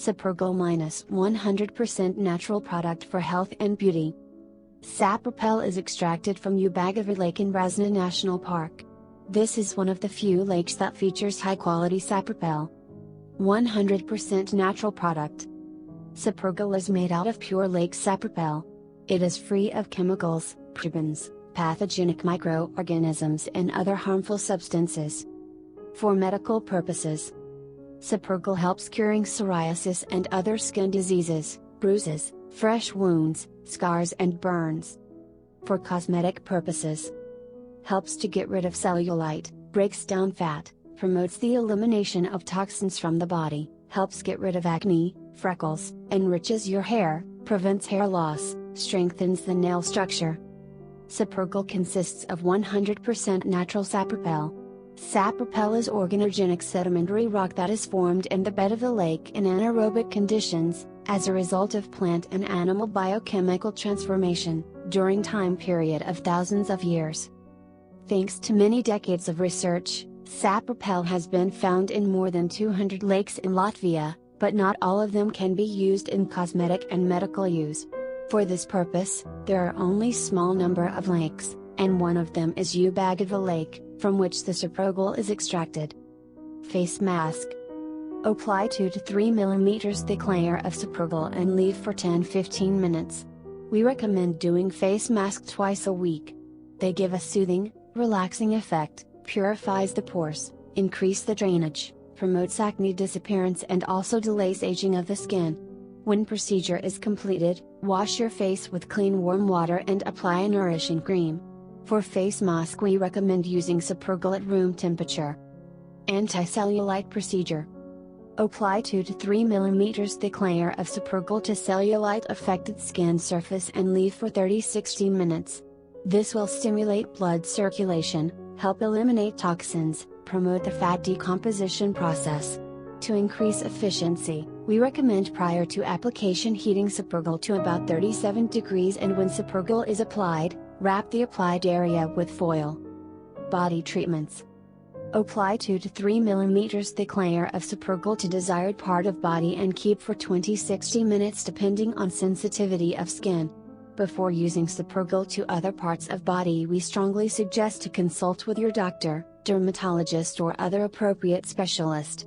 Sapprogal -100% natural product for health and beauty. Sapropel is extracted from Ubagova Lake in Brasna National Park. This is one of the few lakes that features high-quality sapropel. 100% natural product. SaproGel is made out of pure lake sapropel. It is free of chemicals, parabens, pathogenic microorganisms and other harmful substances. For medical purposes, SaproGel helps curing psoriasis and other skin diseases, bruises, fresh wounds, scars and burns. For cosmetic purposes, helps to get rid of cellulite, breaks down fat, promotes the elimination of toxins from the body, helps get rid of acne, freckles, enriches your hair, prevents hair loss, strengthens the nail structure. SaproGel consists of 100% natural sapropel. Sapropel is organogenic sedimentary rock that is formed in the bed of the lake in anaerobic conditions, as a result of plant and animal biochemical transformation, during time period of thousands of years. Thanks to many decades of research, sapropel has been found in more than 200 lakes in Latvia, but not all of them can be used in cosmetic and medical use. For this purpose, there are only small number of lakes, and one of them is Ubagova Lake, from which the SaproGel is extracted. Face mask. Apply 2 to 3 mm thick layer of SaproGel and leave for 10-15 minutes. We recommend doing face mask twice a week. They give a soothing, relaxing effect, purifies the pores, increase the drainage, promotes acne disappearance and also delays aging of the skin. When procedure is completed, wash your face with clean warm water and apply a nourishing cream. For face mask we recommend using SaproGel at room temperature. Anti-cellulite procedure. Apply 2 to 3 mm thick layer of SaproGel to cellulite affected skin surface and leave for 30-60 minutes. This will stimulate blood circulation, help eliminate toxins, promote the fat decomposition process. To increase efficiency, we recommend prior to application heating SaproGel to about 37 degrees and when SaproGel is applied, wrap the applied area with foil. Body treatments. Apply 2 to 3 mm thick layer of SaproGel to desired part of body and keep for 20-60 minutes depending on sensitivity of skin. Before using SaproGel to other parts of body we strongly suggest to consult with your doctor, dermatologist or other appropriate specialist.